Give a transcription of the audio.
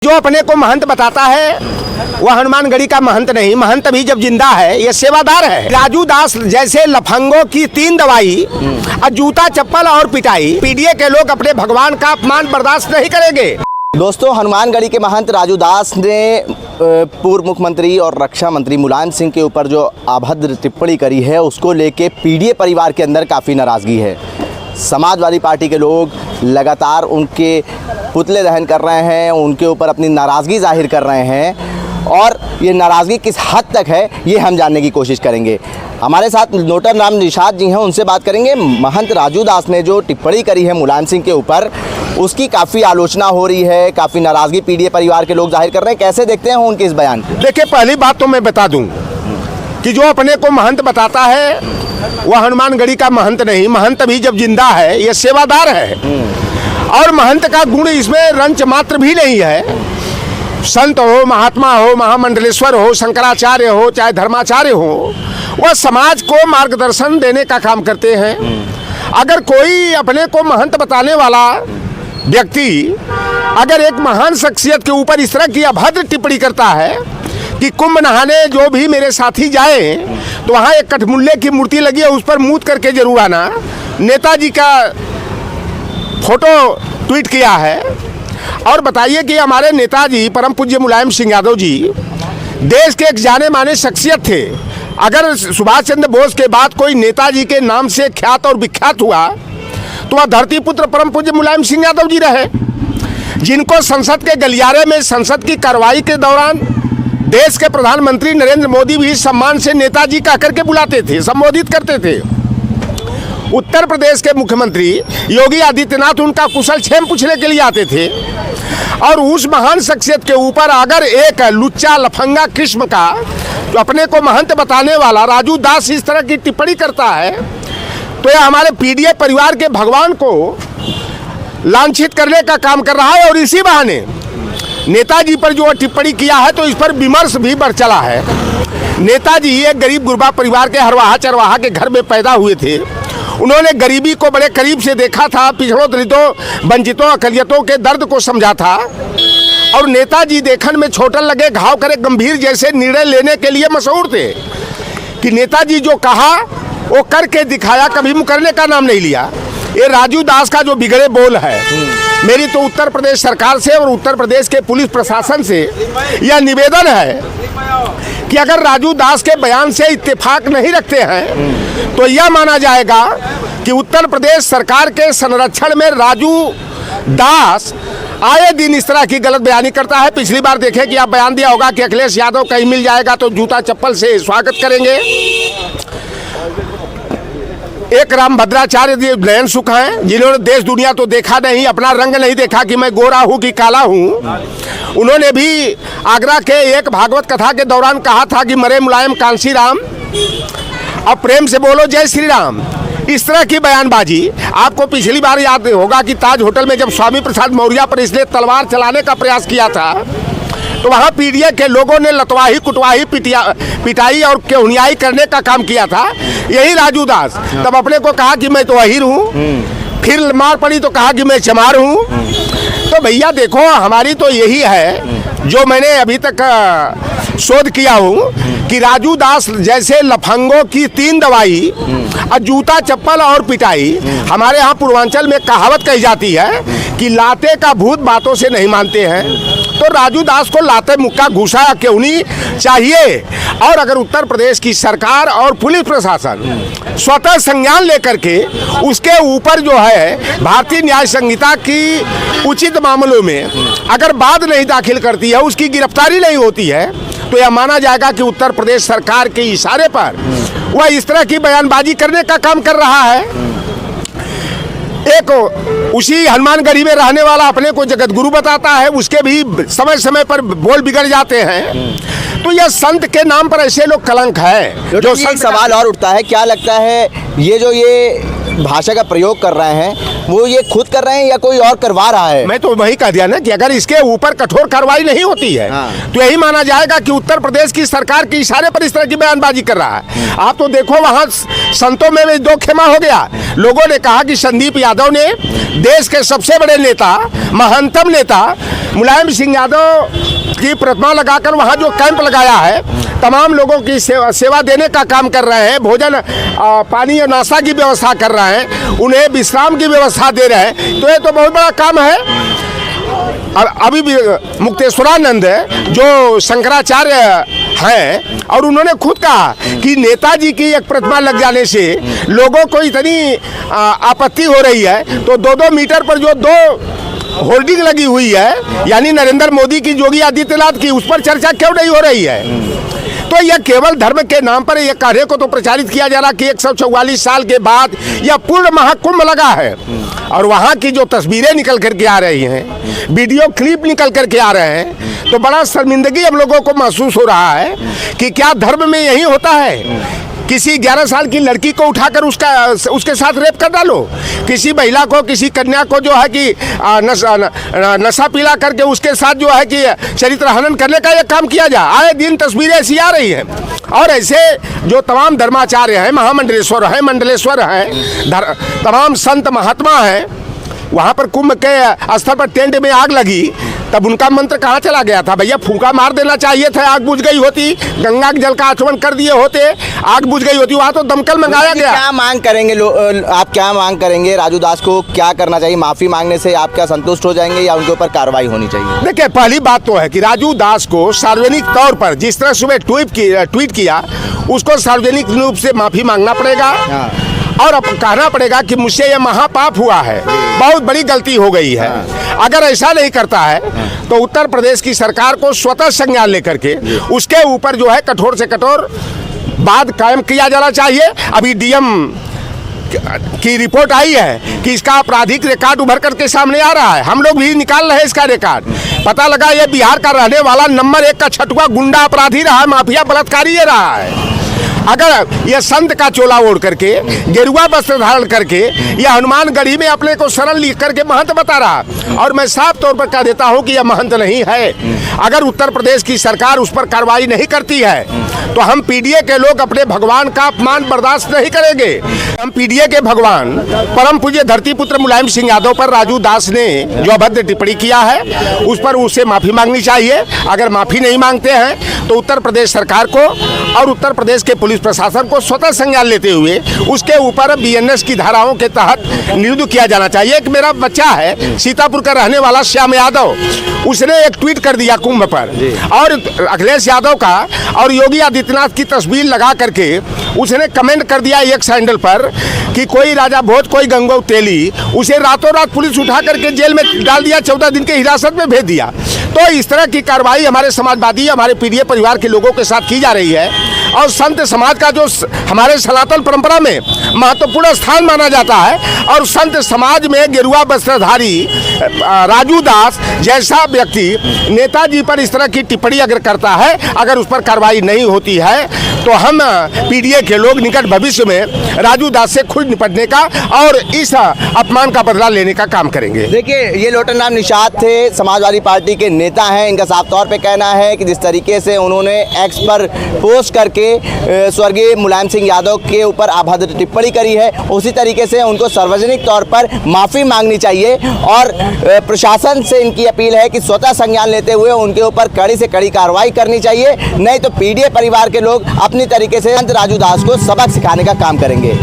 जो अपने को महंत बताता है वह हनुमानगढ़ी का महंत नहीं, महंत भी जब जिंदा है ये सेवादार है। राजू दास जैसे लफंगों की 3 दवाई, जूता चप्पल और पिटाई, पीडीए के लोग अपने भगवान का अपमान बर्दाश्त नहीं करेंगे। दोस्तों, हनुमानगढ़ी के महंत राजू दास ने पूर्व मुख्यमंत्री और रक्षा मंत्री मुलायम सिंह के ऊपर जो अभद्र टिप्पणी करी है उसको लेके पीडीए परिवार के अंदर काफ़ी नाराज़गी है। समाजवादी पार्टी के लोग लगातार उनके पुतले दहन कर रहे हैं, उनके ऊपर अपनी नाराज़गी जाहिर कर रहे हैं और ये नाराज़गी किस हद तक है ये हम जानने की कोशिश करेंगे। हमारे साथ नोटर नाम निषाद जी हैं, उनसे बात करेंगे। महंत राजू दास ने जो टिप्पणी करी है मुलायम सिंह के ऊपर उसकी काफ़ी आलोचना हो रही है, काफ़ी नाराज़गी पीडीए परिवार के लोग जाहिर कर रहे हैं। कैसे देखते हैं उनके इस बयान को? देखिए, पहली बात तो मैं बता दूं कि जो अपने को महंत बताता है वह हनुमानगढ़ी का महंत नहीं, महंत भी जब जिंदा है ये सेवादार है और महंत का गुण इसमें रंच मात्र भी नहीं है। संत हो, महात्मा हो, महामंडलेश्वर हो, शंकराचार्य हो, चाहे धर्माचार्य हो, वह समाज को मार्गदर्शन देने का काम करते हैं। अगर कोई अपने को महंत बताने वाला व्यक्ति अगर एक महान शख्सियत के ऊपर इस तरह की अभद्र टिप्पणी करता है कि कुंभ नहाने जो भी मेरे साथी जाए तो वहाँ एक कठमुल्ले की मूर्ति लगी है, उस पर मूत करके जरूर आना, नेताजी का फोटो ट्वीट किया है। और बताइए कि हमारे नेताजी परम पूज्य मुलायम सिंह यादव जी देश के एक जाने माने शख्सियत थे। अगर सुभाष चंद्र बोस के बाद कोई नेताजी के नाम से ख्यात और विख्यात हुआ तो वह धरती पुत्र परम पूज्य मुलायम सिंह यादव जी रहे, जिनको संसद के गलियारे में संसद की कार्रवाई के दौरान देश के प्रधानमंत्री नरेंद्र मोदी भी सम्मान से नेताजी कह करके बुलाते थे, संबोधित करते थे। उत्तर प्रदेश के मुख्यमंत्री योगी आदित्यनाथ उनका कुशल क्षेम पूछने के लिए आते थे और उस महान शख्सियत के ऊपर अगर एक लुच्चा लफंगा किस्म का जो अपने को महंत बताने वाला राजू दास इस तरह की टिप्पणी करता है तो यह हमारे पीडीए परिवार के भगवान को लांछित करने का काम कर रहा है। और इसी बहाने नेताजी पर जो टिप्पणी किया है तो इस पर विमर्श भी बढ़ चला है। नेताजी एक गरीब गुरबा परिवार के हरवाहा चरवाहा के घर में पैदा हुए थे। उन्होंने गरीबी को बड़े करीब से देखा था, पिछड़ों, दलितों, वंचितों, अकलियतों के दर्द को समझा था और नेताजी देखने में छोटन लगे घाव करे गंभीर जैसे निर्णय लेने के लिए मशहूर थे कि नेताजी जो कहा वो करके दिखाया, कभी मुकरने का नाम नहीं लिया। ये राजू दास का जो बिगड़े बोल है, मेरी तो उत्तर प्रदेश सरकार से और उत्तर प्रदेश के पुलिस प्रशासन से यह निवेदन है कि अगर राजू दास के बयान से इत्तेफाक नहीं रखते हैं तो यह माना जाएगा कि उत्तर प्रदेश सरकार के संरक्षण में राजू दास आए दिन इस तरह की गलत बयानी करता है। पिछली बार देखें कि आप बयान दिया होगा कि अखिलेश यादव कहीं मिल जाएगा तो जूता चप्पल से स्वागत करेंगे। एक राम भद्राचार्य नयन सुख हैं जिन्होंने देश दुनिया तो देखा नहीं, अपना रंग नहीं देखा कि मैं गोरा हूँ कि काला हूँ। उन्होंने भी आगरा के एक भागवत कथा के दौरान कहा था कि मरे मुलायम कांसी राम, अब प्रेम से बोलो जय श्री राम। इस तरह की बयानबाजी आपको पिछली बार याद होगा कि ताज होटल में जब स्वामी प्रसाद मौर्य पर इसने तलवार चलाने का प्रयास किया था तो वहाँ पीडीए के लोगों ने लतवाही कुटवाही पिटाई और केहुनियाई करने का काम किया था। यही राजू दास तब अपने को कहा कि मैं तो अहीर हूँ, फिर मार पड़ी तो कहा कि मैं चमार हूँ। तो भैया देखो, हमारी तो यही है जो मैंने अभी तक शोध किया हूँ कि राजू दास जैसे लफंगों की 3 दवाई, जूता चप्पल और पिटाई। हमारे यहाँ पूर्वांचल में कहावत कही जाती है कि लाते का भूत बातों से नहीं मानते हैं, तो राजू दास को लाते मुक्का घुसा क्यों नहीं चाहिए। और अगर उत्तर प्रदेश की सरकार और पुलिस प्रशासन स्वतः संज्ञान लेकर के उसके ऊपर जो है भारतीय न्याय संहिता की उचित मामलों में अगर वाद नहीं दाखिल करती है, उसकी गिरफ्तारी नहीं होती है, तो यह माना जाएगा कि उत्तर प्रदेश सरकार के इशारे पर वह इस तरह की बयानबाजी करने का काम कर रहा है। एक उसी हनुमानगढ़ी में रहने वाला अपने को जगत गुरु बताता है, उसके भी समय समय पर बोल बिगड़ जाते हैं। तो यह संत के नाम पर ऐसे लोग कलंक है। जो सवाल और उठता है, क्या लगता है ये जो ये भाषा का प्रयोग कर रहे हैं वो ये खुद कर रहे हैं या कोई और करवा रहा है? मैं तो वही कह दिया ना कि अगर इसके ऊपर कठोर कार्रवाई नहीं होती है तो यही माना जाएगा कि उत्तर प्रदेश की सरकार के इशारे पर इस तरह की बयानबाजी कर रहा है। आप तो देखो वहां संतों में भी दो खेमा हो गया। लोगों ने कहा कि संदीप यादव ने देश के सबसे बड़े नेता, महानतम नेता मुलायम सिंह यादव की प्रतिमा लगाकर वहां जो कैंप लगाया है, तमाम लोगों की सेवा देने का काम कर रहे हैं, भोजन पानी और नाश्ता की व्यवस्था कर रहे हैं, उन्हें विश्राम की व्यवस्था दे रहे हैं, तो ये तो बहुत बड़ा काम है। अभी भी मुक्तेश्वरानंद जो शंकराचार्य हैं और उन्होंने खुद कहा कि नेताजी की एक प्रतिमा लग जाने से लोगों को इतनी आपत्ति हो रही है, तो 2-2 मीटर पर जो 2 होर्डिंग लगी हुई है, यानी नरेंद्र मोदी की, योगी आदित्यनाथ की, उस पर चर्चा क्यों नहीं हो रही है? तो यह केवल धर्म के नाम पर यह कार्य को तो प्रचारित किया जा रहा कि 144 साल के बाद यह पूर्ण महाकुंभ लगा है और वहां की जो तस्वीरें निकल करके आ रही हैं, वीडियो क्लिप निकल करके आ रहे हैं, तो बड़ा शर्मिंदगी हम लोगों को महसूस हो रहा है कि क्या धर्म में यही होता है? किसी 11 साल की लड़की को उठाकर उसके साथ रेप कर डालो, किसी महिला को, किसी कन्या को जो है कि नशा पीला करके उसके साथ जो है कि चरित्र हनन करने का यह काम किया जाए। आए दिन तस्वीरें ऐसी आ रही हैं और ऐसे जो तमाम धर्माचार्य हैं, महामंडलेश्वर हैं, मंडलेश्वर हैं, तमाम संत महात्मा हैं, वहाँ पर कुंभ के स्थल पर टेंट में आग लगी, तब उनका मंत्र कहाँ चला गया था? भैया फूंका मार देना चाहिए था, आग बुझ गई होती, गंगा के जल का आचमन कर दिए होते, आग बुझ गई होती, वहाँ तो दमकल मंगाया गया। क्या मांग करेंगे आप, क्या मांग करेंगे? राजू दास को क्या करना चाहिए? माफी मांगने से आप क्या संतुष्ट हो जाएंगे या उनके ऊपर कार्रवाई होनी चाहिए? देखिए, पहली बात तो है कि राजू दास को सार्वजनिक तौर पर जिस तरह सुबह ट्वीट किया, उसको सार्वजनिक रूप से माफी मांगना पड़ेगा और अब कहना पड़ेगा कि मुझसे यह महापाप हुआ है, बहुत बड़ी गलती हो गई है। अगर ऐसा नहीं करता है तो उत्तर प्रदेश की सरकार को स्वतः संज्ञान लेकर के उसके ऊपर जो है कठोर से कठोर वाद कायम किया जाना चाहिए। अभी डीएम की रिपोर्ट आई है कि इसका आपराधिक रिकॉर्ड उभर करके सामने आ रहा है, हम लोग भी निकाल रहे हैं इसका रिकॉर्ड। पता लगा ये बिहार का रहने वाला नंबर 1 का छठुआ गुंडा अपराधी रहा है, माफिया बलात्कारी ये रहा है। अगर यह संत का चोला ओढ़ करके, गेरुआ वस्त्र धारण करके, यह हनुमानगढ़ी में अपने को शरण लिख करके महंत बता रहा, और मैं साफ तौर पर कह देता हूं कि यह महंत नहीं है। अगर उत्तर प्रदेश की सरकार उस पर कार्रवाई नहीं करती है तो हम पीडीए के लोग अपने भगवान का अपमान बर्दाश्त नहीं करेंगे। हम पीडीए के भगवान परम पूज्य धरती पुत्र मुलायम सिंह यादव पर राजू दास ने जो अभद्र टिप्पणी किया है, उस पर उससे माफी मांगनी चाहिए। अगर माफी नहीं मांगते हैं तो उत्तर प्रदेश सरकार को और उत्तर प्रदेश के पुलिस प्रशासन को स्वतः संज्ञान लेते हुए उसके ऊपर बीएनएस की धाराओं के तहत निरुद्ध किया जाना चाहिए। एक मेरा बच्चा है सीतापुर का रहने वाला श्याम यादव, उसने एक ट्वीट कर दिया कुंभ पर और अखिलेश यादव का और योगी आदित्यनाथ की तस्वीर लगा करके उसने कमेंट कर दिया एक हैंडल पर कि कोई राजा भोज कोई गंगो तेली, उसे रातों रात पुलिस उठा करके जेल में डाल दिया, 14 दिन के हिरासत में भेज दिया। तो इस तरह की कार्रवाई हमारे समाजवादी, हमारे पीडीए परिवार के लोगों के साथ की जा रही है और संत समाज का जो हमारे सनातन परंपरा में महत्वपूर्ण स्थान माना जाता है, और संत समाज में गेरुआ वस्त्रधारी राजू दास जैसा व्यक्ति नेताजी पर इस तरह की टिप्पणी अगर करता है, अगर उस पर कार्रवाई नहीं होती है तो हम पीडीए के लोग निकट भविष्य में राजू दास से खुद निपटने का और इस अपमान का बदला लेने का काम करेंगे। देखिए, ये लोटन राम निषाद थे, समाजवादी पार्टी के नेता हैं। इनका साफ तौर पे कहना है कि जिस तरीके से उन्होंने एक्स पर पोस्ट करके स्वर्गीय मुलायम सिंह यादव के ऊपर अभद्र टिप्पणी करी है, उसी तरीके से उनको सार्वजनिक तौर पर माफ़ी मांगनी चाहिए और प्रशासन से इनकी अपील है कि स्वतः संज्ञान लेते हुए उनके ऊपर कड़ी से कड़ी कार्रवाई करनी चाहिए, नहीं तो पीडीए परिवार के लोग अपनी तरीके से राजू दास को सबक सिखाने का काम करेंगे।